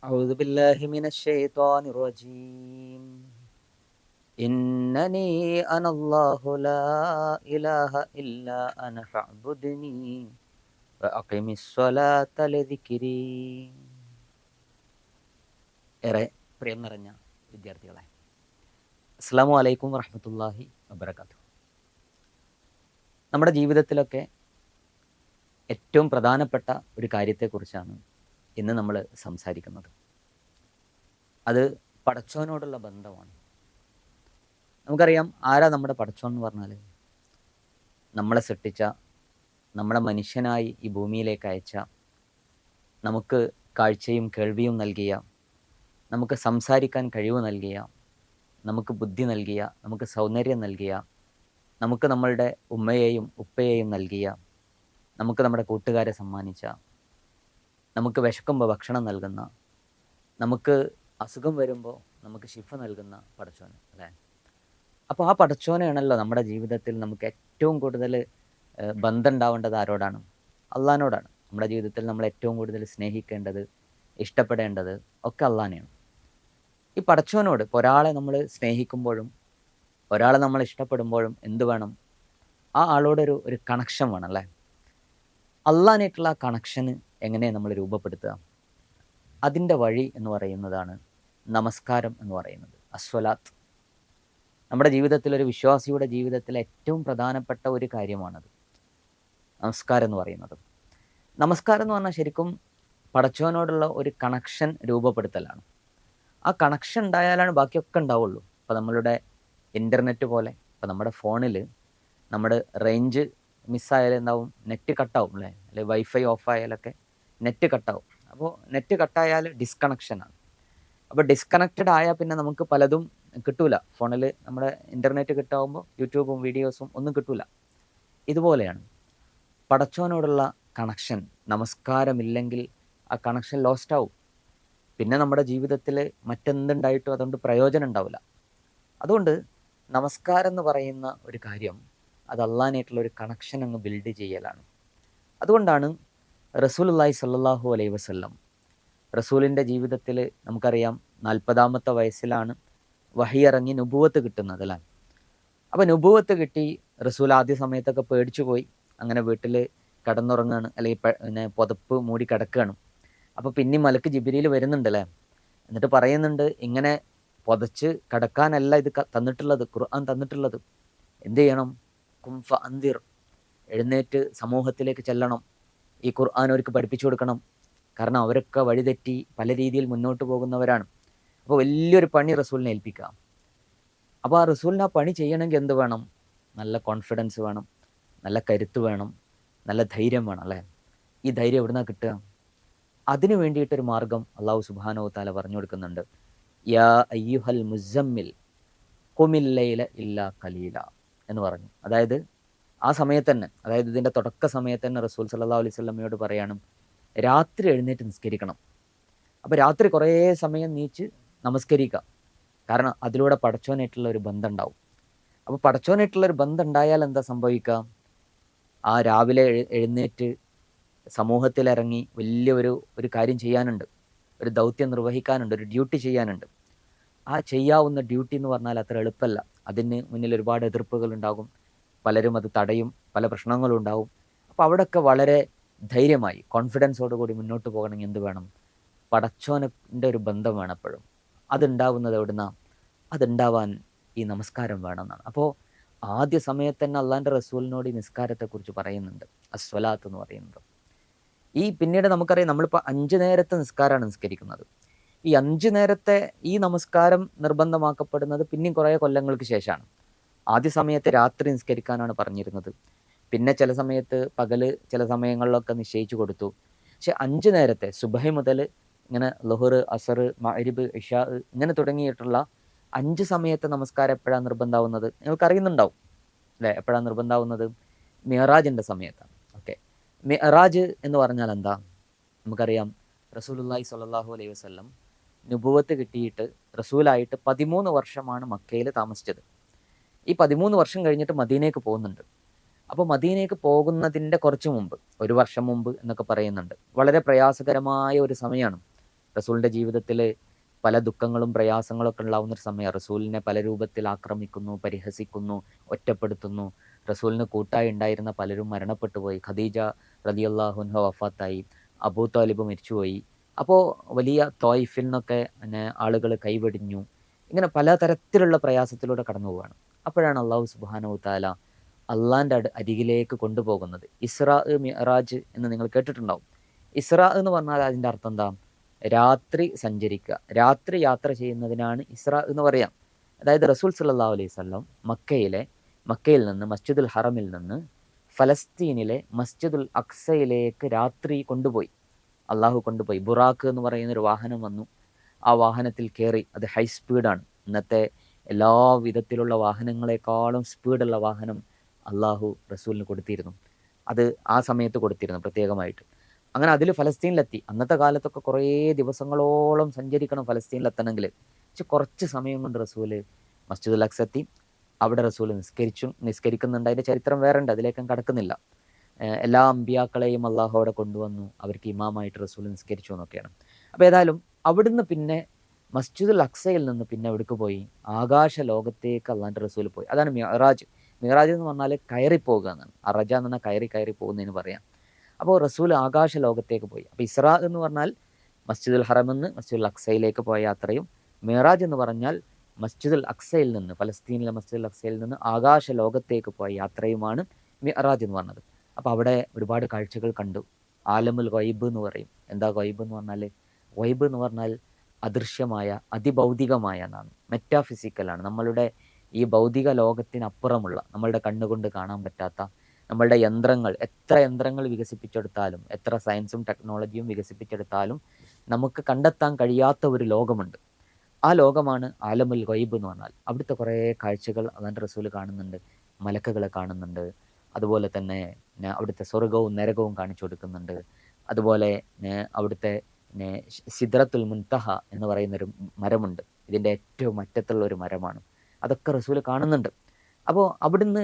أعوذ بالله من الشيطان الرجيم إنني أنا الله لا إله إلا أنا فاعبدني وأقم الصلاة لذكري. ഏറെ പ്രിയം നിറഞ്ഞ വിദ്യാർത്ഥികളെ, അസ്സലാമു അലൈക്കും വറഹ്മത്തുള്ളാഹി വബറകാതുഹു. നമ്മുടെ ജീവിതത്തിലൊക്കെ ഏറ്റവും പ്രധാനപ്പെട്ട ഒരു കാര്യത്തെക്കുറിച്ചാണ് ഇന്ന് നമ്മൾ സംസാരിക്കുന്നത്. അത് പടച്ചവനോടുള്ള ബന്ധമാണ്. നമുക്കറിയാം, ആരാ നമ്മുടെ പടച്ചോൻ എന്ന് പറഞ്ഞാൽ നമ്മളെ സൃഷ്ടിച്ച, നമ്മളെ മനുഷ്യനായി ഈ ഭൂമിയിലേക്ക് അയച്ച, നമുക്ക് കാഴ്ചയും കേൾവിയും നൽകിയ, നമുക്ക് സംസാരിക്കാൻ കഴിവ് നൽകിയ, നമുക്ക് ബുദ്ധി നൽകിയ, നമുക്ക് സൗന്ദര്യം നൽകിയ, നമുക്ക് നമ്മളുടെ ഉമ്മയെയും ഉപ്പയെയും നൽകിയ, നമുക്ക് നമ്മുടെ കൂട്ടുകാരെ സമ്മാനിച്ച, നമുക്ക് വിശക്കുമ്പോൾ ഭക്ഷണം നൽകുന്ന, നമുക്ക് അസുഖം വരുമ്പോൾ നമുക്ക് ശിഫ നൽകുന്ന പടച്ചോൻ അല്ലേ? അപ്പോൾ ആ പടച്ചോനെയാണല്ലോ നമ്മുടെ ജീവിതത്തിൽ നമുക്ക് ഏറ്റവും കൂടുതൽ ബന്ധം ഉണ്ടാവേണ്ടത്. ആരോടാണ്? അള്ളാഹിനോടാണ്. നമ്മുടെ ജീവിതത്തിൽ നമ്മൾ ഏറ്റവും കൂടുതൽ സ്നേഹിക്കേണ്ടത്, ഇഷ്ടപ്പെടേണ്ടത് ഒക്കെ അള്ളാഹിനെയാണ്. ഈ പടച്ചോനോട് ഇപ്പോൾ ഒരാളെ നമ്മൾ സ്നേഹിക്കുമ്പോഴും ഒരാളെ നമ്മൾ ഇഷ്ടപ്പെടുമ്പോഴും എന്ത് വേണം? ആ ആളോടൊരു ഒരു കണക്ഷൻ വേണം അല്ലേ? അള്ളാഹിനായിട്ടുള്ള ആ കണക്ഷന് എങ്ങനെയാണ് നമ്മൾ രൂപപ്പെടുത്തുക? അതിൻ്റെ വഴി എന്ന് പറയുന്നതാണ് നമസ്കാരം എന്ന് പറയുന്നത്, അസ്വലാത്ത്. നമ്മുടെ ജീവിതത്തിൽ, ഒരു വിശ്വാസിയുടെ ജീവിതത്തിലെ ഏറ്റവും പ്രധാനപ്പെട്ട ഒരു കാര്യമാണത്, നമസ്കാരം എന്ന് പറയുന്നത്. നമസ്കാരം എന്ന് പറഞ്ഞാൽ ശരിക്കും പടച്ചവനോടുള്ള ഒരു കണക്ഷൻ രൂപപ്പെടുത്തലാണ്. ആ കണക്ഷൻ ഉണ്ടായാലാണ് ബാക്കിയൊക്കെ ഉണ്ടാവുള്ളൂ. ഇപ്പോൾ നമ്മളുടെ ഇൻ്റർനെറ്റ് പോലെ, ഇപ്പോൾ നമ്മുടെ ഫോണിൽ നമ്മുടെ റേഞ്ച് മിസ്സായാലും എന്താവും? നെറ്റ് കട്ടാവും അല്ലേ? അല്ലെങ്കിൽ വൈഫൈ ഓഫായാലൊക്കെ നെറ്റ് കട്ടാവും. അപ്പോൾ നെറ്റ് കട്ടായാൽ ഡിസ്കണക്ഷനാണ്. അപ്പോൾ ഡിസ്കണക്റ്റഡ് ആയാൽ പിന്നെ നമുക്ക് പലതും കിട്ടൂല. ഫോണിൽ നമ്മുടെ ഇൻ്റർനെറ്റ് കിട്ടാവുമ്പോൾ യൂട്യൂബും വീഡിയോസും ഒന്നും കിട്ടൂല. ഇതുപോലെയാണ് പടച്ചോനോടുള്ള കണക്ഷൻ. നമസ്കാരമില്ലെങ്കിൽ ആ കണക്ഷൻ ലോസ്റ്റ് ആവും. പിന്നെ നമ്മുടെ ജീവിതത്തിൽ മറ്റെന്തുണ്ടായിട്ടും അതുകൊണ്ട് പ്രയോജനം ഉണ്ടാവില്ല. അതുകൊണ്ട് നമസ്കാരം എന്ന് പറയുന്ന ഒരു കാര്യം, അത് അള്ളാഹിനായിട്ടുള്ള ഒരു കണക്ഷൻ അങ്ങ് ബിൽഡ് ചെയ്യലാണ്. അതുകൊണ്ടാണ് റസൂലുള്ളാഹി സ്വല്ലല്ലാഹു അലൈഹി വസല്ലം, റസൂലിൻ്റെ ജീവിതത്തിൽ നമുക്കറിയാം 40-ാമത്തെ വയസ്സിലാണ് വഹി ഇറങ്ങി നുബുവത്ത് കിട്ടുന്നത് അല്ലേ? അപ്പോൾ നുബുവത്ത് കിട്ടി റസൂൽ ആദ്യ സമയത്തൊക്കെ പേടിച്ചു പോയി. അങ്ങനെ വീട്ടിൽ കിടന്നുറങ്ങുകയാണ്, അല്ലെങ്കിൽ പിന്നെ പുതപ്പ് മൂടി കിടക്കുകയാണ്. അപ്പോൾ പിന്നെ മലക്ക് ജിബ്രീൽ വരുന്നുണ്ടല്ലേ, എന്നിട്ട് പറയുന്നുണ്ട്, ഇങ്ങനെ പുതച്ച് കിടക്കാനല്ല ഇത് തന്നിട്ടുള്ളത്, ഖുർആൻ തന്നിട്ടുള്ളത്. എന്ത് ചെയ്യണം? കും ഫ അന്തിർ, എഴുന്നേറ്റ് സമൂഹത്തിലേക്ക് ചെല്ലണം, ഈ ഖുർആൻ അവർക്ക് പഠിപ്പിച്ചു കൊടുക്കണം. കാരണം അവരൊക്കെ വഴിതെറ്റി പല രീതിയിൽ മുന്നോട്ട് പോകുന്നവരാണ്. അപ്പോൾ വലിയൊരു പണി റസൂലിനെ ഏൽപ്പിക്കാം. അപ്പോൾ ആ റസൂലിന് ആ പണി ചെയ്യണമെങ്കിൽ എന്ത് വേണം? നല്ല കോൺഫിഡൻസ് വേണം, നല്ല കരുത്ത് വേണം, നല്ല ധൈര്യം വേണം അല്ലേ? ഈ ധൈര്യം എവിടുന്നാ കിട്ടുക? അതിനു വേണ്ടിയിട്ടൊരു മാർഗം അള്ളാഹു സുബ്ഹാനഹു വ തആല പറഞ്ഞു കൊടുക്കുന്നുണ്ട്. യാ അയ്യുഹൽ മുസമ്മിൽ ഖുമിൽ ലൈല ഇല്ലാ ഖലീല എന്ന് പറഞ്ഞു. അതായത് ആ സമയത്ത് തന്നെ, അതായത് ഇതിൻ്റെ തുടക്ക സമയത്ത് തന്നെ റസൂൽ സല്ലല്ലാഹു അലൈഹി വസല്ലമയോട് പറയാണ്, രാത്രി എഴുന്നേറ്റ് നിസ്കരിക്കണം. അപ്പോൾ രാത്രി കുറേ സമയം നീച്ച് നമസ്കരിക്കുക. കാരണം അതിലൂടെ പടച്ചോനായിട്ടുള്ള ഒരു ബന്ധം ഉണ്ടാവും. അപ്പോൾ പടച്ചോനായിട്ടുള്ള ഒരു ബന്ധം ഉണ്ടായാൽ എന്താ സംഭവിക്കുക? ആ രാവിലെ എഴുന്നേറ്റ് സമൂഹത്തിലിറങ്ങി വലിയ ഒരു കാര്യം ചെയ്യാനുണ്ട്, ഒരു ദൗത്യം നിർവഹിക്കാനുണ്ട്, ഒരു ഡ്യൂട്ടി ചെയ്യാനുണ്ട്. ആ ചെയ്യാവുന്ന ഡ്യൂട്ടി എന്ന് പറഞ്ഞാൽ അത്ര എളുപ്പമല്ല. അതിന് മുന്നിൽ ഒരുപാട് എതിർപ്പുകൾ ഉണ്ടാകും, പലരും അത് തടയും, പല പ്രശ്നങ്ങളും ഉണ്ടാവും. അപ്പോൾ അവിടെയൊക്കെ വളരെ ധൈര്യമായി കോൺഫിഡൻസോട് കൂടി മുന്നോട്ട് പോകണമെങ്കിൽ എന്ത് വേണം? പടച്ചോൻ്റെ ഒരു ബന്ധം വേണം എപ്പോഴും. അതുണ്ടാവുന്നത് എവിടുന്നാ? അതുണ്ടാവാൻ ഈ നമസ്കാരം വേണമെന്നാണ്. അപ്പോൾ ആദ്യ സമയത്ത് തന്നെ അള്ളാഹിൻ്റെ റസൂലിനോട് ഈ നിസ്കാരത്തെക്കുറിച്ച് പറയുന്നുണ്ട്, അസ്വലാത്ത് എന്ന് പറയുന്നത്. ഈ പിന്നീട് നമുക്കറിയാം, നമ്മളിപ്പോൾ 5 നേരത്തെ നിസ്കാരമാണ് നിസ്കരിക്കുന്നത്. ഈ 5 നേരത്തെ ഈ നമസ്കാരം നിർബന്ധമാക്കപ്പെടുന്നത് പിന്നെയും കുറേ കൊല്ലങ്ങൾക്ക് ശേഷമാണ്. ആദ്യ സമയത്ത് രാത്രി നിസ്കരിക്കാനാണ് പറഞ്ഞിരുന്നത്. പിന്നെ ചില സമയത്ത് പകല് ചില സമയങ്ങളിലൊക്കെ നിശ്ചയിച്ചു കൊടുത്തു. പക്ഷെ 5 നേരത്തെ സുബഹി മുതൽ ഇങ്ങനെ ളുഹർ, അസർ, മഗ്രിബ്, ഇശാ ഇങ്ങനെ തുടങ്ങിയിട്ടുള്ള 5 സമയത്തെ നമസ്കാരം എപ്പോഴാണ് നിർബന്ധമാവുന്നത്? നിങ്ങൾക്ക് അറിയുന്നുണ്ടാവും അല്ലേ? എപ്പോഴാണ് നിർബന്ധമാവുന്നത്? മിഅ്റാജിൻ്റെ സമയത്താണ്. ഓക്കെ, മിഅ്റാജ് എന്ന് പറഞ്ഞാൽ എന്താ? നമുക്കറിയാം, റസൂലുള്ളാഹി സ്വല്ലല്ലാഹു അലൈഹി വസല്ലം നുബുവത്ത് കിട്ടിയിട്ട് റസൂലായിട്ട് 13 വർഷമാണ് മക്കയിൽ താമസിച്ചത്. ഈ 13 വർഷം കഴിഞ്ഞിട്ട് മദീനയ്ക്ക് പോകുന്നുണ്ട്. അപ്പോൾ മദീനയ്ക്ക് പോകുന്നതിൻ്റെ കുറച്ച് മുമ്പ്, 1 വർഷം മുമ്പ് എന്നൊക്കെ പറയുന്നുണ്ട്, വളരെ പ്രയാസകരമായ ഒരു സമയമാണ്. റസൂലിൻ്റെ ജീവിതത്തിൽ പല ദുഃഖങ്ങളും പ്രയാസങ്ങളൊക്കെ ഉണ്ടാവുന്നൊരു സമയം റസൂലിനെ പല രൂപത്തിൽ ആക്രമിക്കുന്നു, പരിഹസിക്കുന്നു, ഒറ്റപ്പെടുത്തുന്നു. റസൂലിന് കൂട്ടായി ഉണ്ടായിരുന്ന പലരും മരണപ്പെട്ടു പോയി. ഖദീജ റളിയല്ലാഹു അൻഹ വഫാത്തായി. അബൂ താലിബ് മരിച്ചുപോയി. അപ്പോൾ വലിയ ത്വായിഫിൽ നിന്നൊക്കെ ആളുകൾ കൈവെടിഞ്ഞു. ഇങ്ങനെ പലതരത്തിലുള്ള പ്രയാസത്തിലൂടെ കടന്നു പോവുകയാണ്. അപ്പോഴാണ് അള്ളാഹു സുബ്ഹാനഹു തആല അള്ളാൻ്റെ അരികിലേക്ക് കൊണ്ടുപോകുന്നത്. ഇസ്രാ മിഅ്റാജ് എന്ന് നിങ്ങൾ കേട്ടിട്ടുണ്ടാവും. ഇസ്രാ എന്ന് പറഞ്ഞാൽ അതിൻ്റെ അർത്ഥം എന്താ? രാത്രി സഞ്ചരിക്കുക, രാത്രി യാത്ര ചെയ്യുന്നതിനാണ് ഇസ്രാ എന്ന് പറയാം. അതായത് റസൂൽ സല്ലല്ലാഹു അലൈഹി വസല്ലം മക്കയിൽ നിന്ന് മസ്ജിദുൽ ഹറമിൽ നിന്ന് ഫലസ്തീനിലെ മസ്ജിദുൽ അക്സയിലേക്ക് രാത്രി കൊണ്ടുപോയി. അള്ളാഹു കൊണ്ടുപോയി. ബുറാക്ക് എന്ന് പറയുന്ന ഒരു വാഹനം വന്നു. ആ വാഹനത്തിൽ കയറി. അത് ഹൈ സ്പീഡാണ്. ഇന്നത്തെ എല്ലാ വിധത്തിലുള്ള വാഹനങ്ങളെക്കാളും സ്പീഡുള്ള വാഹനം അള്ളാഹു റസൂലിന് കൊടുത്തിരുന്നു. അത് ആ സമയത്ത് കൊടുത്തിരുന്നു പ്രത്യേകമായിട്ട്. അങ്ങനെ അതിൽ ഫലസ്തീനിലെത്തി. അന്നത്തെ കാലത്തൊക്കെ കുറേ ദിവസങ്ങളോളം സഞ്ചരിക്കണം ഫലസ്തീനിലെത്തണമെങ്കിൽ. പക്ഷെ കുറച്ച് സമയം കൊണ്ട് റസൂല് മസ്ജിദുൽ അക്സ എത്തി. അവിടെ റസൂല് നിസ്കരിക്കുന്നുണ്ട്. അതിൻ്റെ ചരിത്രം വേറെ ഉണ്ട്, അതിലേക്കും കടക്കുന്നില്ല. എല്ലാ അമ്പിയാക്കളെയും അള്ളാഹു അവിടെ കൊണ്ടുവന്നു. അവർക്ക് ഇമാമായിട്ട് റസൂൽ നിസ്കരിച്ചു എന്നൊക്കെയാണ്. അപ്പോൾ ഏതായാലും അവിടുന്ന് പിന്നെ മസ്ജിദുൽ അക്സയിൽ നിന്ന് പിന്നെ എവിടേക്ക് പോയി? ആകാശ ലോകത്തേക്ക് അള്ളാൻ്റെ റസൂൽ പോയി. അതാണ് മിഅ്റാജ്. മിഅ്റാജ് എന്ന് പറഞ്ഞാൽ കയറിപ്പോകുക എന്നാണ്. അറജ എന്ന് പറഞ്ഞാൽ കയറി പോകുന്നതിന് പറയാം. അപ്പോൾ റസൂൽ ആകാശ ലോകത്തേക്ക് പോയി. അപ്പോൾ ഇസ്രാ എന്ന് പറഞ്ഞാൽ മസ്ജിദുൽ ഹറമിൽ നിന്ന് മസ്ജിദുൽ അക്സയിലേക്ക് പോയ യാത്രയും, മിഅ്റാജ് എന്ന് പറഞ്ഞാൽ മസ്ജിദുൽ അക്സയിൽ നിന്ന്, ഫലസ്തീനിലെ മസ്ജിദുൽ അക്സയിൽ നിന്ന് ആകാശ ലോകത്തേക്ക് പോയ യാത്രയുമാണ് മിഅ്റാജ് എന്ന് പറഞ്ഞത്. അപ്പോൾ അവിടെ ഒരുപാട് കാഴ്ചകൾ കണ്ടു. ആലമുൽ ഗൈബ് എന്ന് പറയും. എന്താ ഗൈബ് എന്ന് പറഞ്ഞാൽ? ഗൈബ് എന്ന് പറഞ്ഞാൽ അദൃശ്യമായ, അതിഭൗതികമായ എന്നാണ്. മെറ്റാഫിസിക്കലാണ്. നമ്മളുടെ ഈ ഭൗതിക ലോകത്തിനപ്പുറമുള്ള, നമ്മളുടെ കണ്ണുകൊണ്ട് കാണാൻ പറ്റാത്ത, നമ്മളുടെ എത്ര യന്ത്രങ്ങൾ വികസിപ്പിച്ചെടുത്താലും, എത്ര സയൻസും ടെക്നോളജിയും വികസിപ്പിച്ചെടുത്താലും നമുക്ക് കണ്ടെത്താൻ കഴിയാത്ത ഒരു ലോകമുണ്ട്. ആ ലോകമാണ് ആലമുൽ ഗൈബ് എന്ന് പറഞ്ഞാൽ. അവിടുത്തെ കുറേ കാഴ്ചകൾ അള്ളാൻ്റെ റസൂൽ കാണുന്നുണ്ട്. മലക്കുകളെ കാണുന്നുണ്ട്. അതുപോലെ തന്നെ അവിടുത്തെ സ്വർഗവും നരകവും കാണിച്ചു കൊടുക്കുന്നുണ്ട്. അതുപോലെ അവിടുത്തെ സിദ്റത്തുൽ മുൻതഹ എന്ന് പറയുന്നൊരു മരമുണ്ട്. ഇതിൻ്റെ ഏറ്റവും അറ്റത്തുള്ള ഒരു മരമാണ്. അതൊക്കെ റസൂൽ കാണുന്നുണ്ട്. അപ്പോൾ അവിടുന്ന്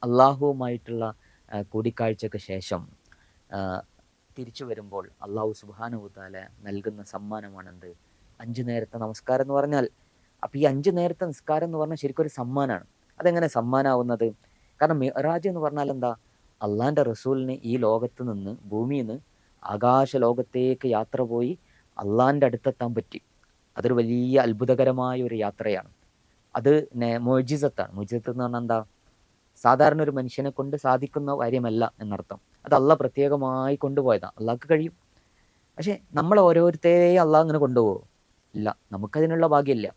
അള്ളാഹുവുമായിട്ടുള്ള കൂടിക്കാഴ്ചയ്ക്ക് ശേഷം തിരിച്ചു വരുമ്പോൾ അള്ളാഹു സുബ്ഹാനഹു തആല നൽകുന്ന സമ്മാനമാണെന്ത്? 5 നേരത്തെ നമസ്കാരം എന്ന് പറഞ്ഞാൽ. അപ്പോൾ ഈ 5 നേരത്തെ നിസ്കാരം എന്ന് പറഞ്ഞാൽ ശരിക്കും ഒരു സമ്മാനമാണ്. അതെങ്ങനെ സമ്മാനാവുന്നത്? കാരണം മിഅ്റാജ് എന്ന് പറഞ്ഞാൽ എന്താ? അള്ളാൻ്റെ റസൂലിന് ഈ ലോകത്ത് നിന്ന്, ഭൂമിയിൽ നിന്ന് ആകാശ ലോകത്തേക്ക് യാത്ര പോയി അള്ളാൻ്റെ അടുത്തെത്താൻ പറ്റി. അതൊരു വലിയ അത്ഭുതകരമായ ഒരു യാത്രയാണ്. അത് മുഅ്ജിസത്താണ്. മുഅ്ജിസത്ത് എന്ന് പറഞ്ഞാൽ എന്താ? സാധാരണ ഒരു മനുഷ്യനെ കൊണ്ട് സാധിക്കുന്ന കാര്യമല്ല എന്നർത്ഥം. അത് അള്ളാഹ് പ്രത്യേകമായി കൊണ്ടുപോയതാണ്. അള്ളാഹ്ക്ക് കഴിയും. പക്ഷേ നമ്മൾ ഓരോരുത്തരെയും അള്ളാഹ് അങ്ങനെ കൊണ്ടുപോകുമോ? ഇല്ല. നമുക്കതിനുള്ള ഭാഗ്യമില്ല.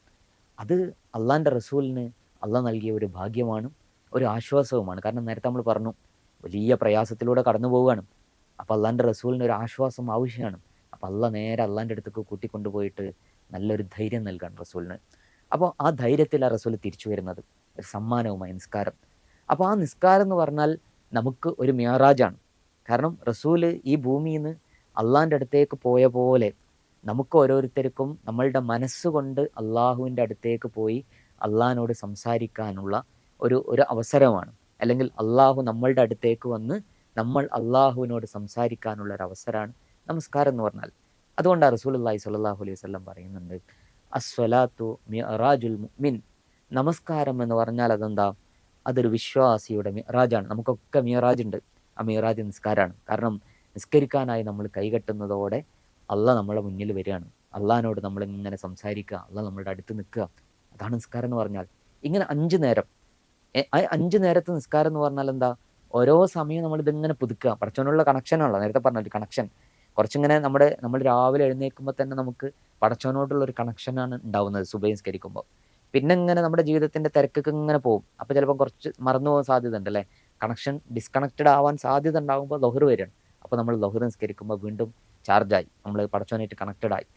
അത് അള്ളാൻ്റെ റസൂലിന് അള്ളാഹ് നൽകിയ ഒരു ഭാഗ്യമാണ്, ഒരു ആശ്വാസവുമാണ്. കാരണം നേരത്തെ നമ്മൾ പറഞ്ഞു, വലിയ പ്രയാസത്തിലൂടെ കടന്നു പോവുകയാണ്. അപ്പോൾ അള്ളാൻ്റെ റസൂലിന് ഒരു ആശ്വാസം ആവശ്യമാണ്. അപ്പോൾ അള്ളാഹ് നേരെ അള്ളാൻ്റെ അടുത്തേക്ക് കൂട്ടിക്കൊണ്ടുപോയിട്ട് നല്ലൊരു ധൈര്യം നൽകാണ് റസൂലിന്. അപ്പോൾ ആ ധൈര്യത്തിലാണ് റസൂൽ തിരിച്ചു വരുന്നത്, ഒരു സമ്മാനവുമായി നിസ്കാരം. അപ്പോൾ ആ നിസ്കാരം എന്ന് പറഞ്ഞാൽ നമുക്ക് ഒരു മിഅ്റാജാണ്. കാരണം റസൂല് ഈ ഭൂമിയിൽ നിന്ന് അള്ളാൻ്റെ അടുത്തേക്ക് പോയ പോലെ നമുക്ക് ഓരോരുത്തർക്കും നമ്മളുടെ മനസ്സുകൊണ്ട് അള്ളാഹുവിൻ്റെ അടുത്തേക്ക് പോയി അള്ളാഹിനോട് സംസാരിക്കാനുള്ള ഒരു അവസരമാണ്. അല്ലെങ്കിൽ അള്ളാഹു നമ്മളുടെ അടുത്തേക്ക് വന്ന് നമ്മൾ അള്ളാഹുവിനോട് സംസാരിക്കാനുള്ള ഒരു അവസരമാണ് നമസ്കാരം എന്ന് പറഞ്ഞാൽ. അതുകൊണ്ടാണ് റസൂലുള്ളാഹി സ്വല്ലല്ലാഹു അലൈഹി വസല്ലം പറയുന്നുണ്ട്, അസ്വലാത്തു മിഅ്റാജുൽ മുഅ്മിൻ. നമസ്കാരം എന്ന് പറഞ്ഞാൽ അതെന്താ? അതൊരു വിശ്വാസിയുടെ മിഅ്റാജാണ്. നമുക്കൊക്കെ മിഅ്റാജ് ഉണ്ട്. ആ മിഅ്റാജ് നിസ്കാരമാണ്. കാരണം നിസ്കരിക്കാനായി നമ്മൾ കൈകെട്ടുന്നതോടെ അള്ളാഹ് നമ്മളെ മുന്നിൽ വരികയാണ്. അള്ളാഹിനോട് നമ്മൾ ഇങ്ങനെ സംസാരിക്കുക, അള്ളാഹ് നമ്മളുടെ അടുത്ത് നിൽക്കുക. അതാണ് നിസ്കാരം എന്ന് പറഞ്ഞാൽ. ഇങ്ങനെ 5 നേരം, 5 നേരത്തെ നിസ്കാരം എന്ന് പറഞ്ഞാൽ എന്താ? ഓരോ സമയം നമ്മളിതിങ്ങനെ പുതുക്കുക. പടച്ചവനുള്ള കണക്ഷനാണല്ലോ നേരത്തെ പറഞ്ഞൊരു കണക്ഷൻ. കുറച്ചിങ്ങനെ നമ്മൾ രാവിലെ എഴുന്നേൽക്കുമ്പോൾ തന്നെ നമുക്ക് പടച്ചവനോടുള്ള ഒരു കണക്ഷനാണ് ഉണ്ടാവുന്നത് സുബഹി നിസ്കരിക്കുമ്പോൾ. പിന്നെ ഇങ്ങനെ നമ്മുടെ ജീവിതത്തിൻ്റെ തിരക്കൊക്കെ ഇങ്ങനെ പോകും. അപ്പോൾ ചിലപ്പോൾ കുറച്ച് മറന്നു പോകാൻ സാധ്യത ഉണ്ട് അല്ലേ? കണക്ഷൻ ഡിസ്കണക്റ്റഡ് ആവാൻ സാധ്യത ഉണ്ടാകുമ്പോൾ ലൊഹർ വരികയാണ്. അപ്പോൾ നമ്മൾ ലൊഹർ നിസ്കരിക്കുമ്പോൾ വീണ്ടും ചാർജായി, നമ്മൾ പടച്ചവനായിട്ട് കണക്റ്റഡ് ആയി.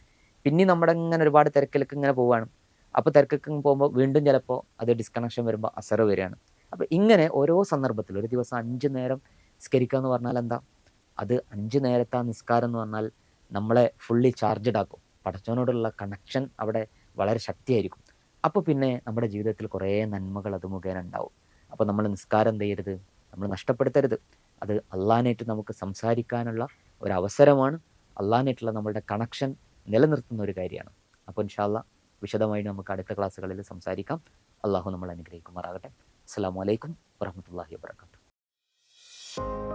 പിന്നെ നമ്മുടെ ഇങ്ങനെ ഒരുപാട് തിരക്കിലേക്ക് ഇങ്ങനെ പോവുകയാണ്. അപ്പോൾ തിരക്കൊക്കെ പോകുമ്പോൾ വീണ്ടും ചിലപ്പോൾ അത് ഡിസ്കണക്ഷൻ വരുമ്പോൾ അസർ വരികയാണ്. അപ്പോൾ ഇങ്ങനെ ഓരോ സന്ദർഭത്തിലും ഒരു ദിവസം 5 നേരം നിസ്കരിക്കുക എന്ന് പറഞ്ഞാൽ എന്താ? അത് 5 നേരത്തെ ആ നിസ്കാരം എന്ന് പറഞ്ഞാൽ നമ്മളെ ഫുള്ളി ചാർജഡ് ആക്കും. പടച്ചവനോടുള്ള കണക്ഷൻ അവിടെ വളരെ ശക്തിയായിരിക്കും. അപ്പോൾ പിന്നെ നമ്മുടെ ജീവിതത്തിൽ കുറേ നന്മകൾ അത് മുഖേന ഉണ്ടാവും. അപ്പോൾ നമ്മൾ നിസ്കാരം എന്ത് ചെയ്യരുത്? നമ്മൾ നഷ്ടപ്പെടുത്തരുത്. അത് അള്ളാഹിനായിട്ട് നമുക്ക് സംസാരിക്കാനുള്ള ഒരു അവസരമാണ്. അള്ളാഹിനായിട്ടുള്ള നമ്മളുടെ കണക്ഷൻ നിലനിർത്തുന്ന ഒരു കാര്യമാണ്. അപ്പോൾ ഇൻഷാ അല്ലാ വിശദമായി നമുക്ക് അടുത്ത ക്ലാസ്സുകളിൽ സംസാരിക്കാം. അള്ളാഹു നമ്മൾ അനുഗ്രഹിക്കുമാറാകട്ടെ. അസ്സലാമു അലൈക്കും വറഹ്മത്തുള്ളാഹി വബറകാതുഹു.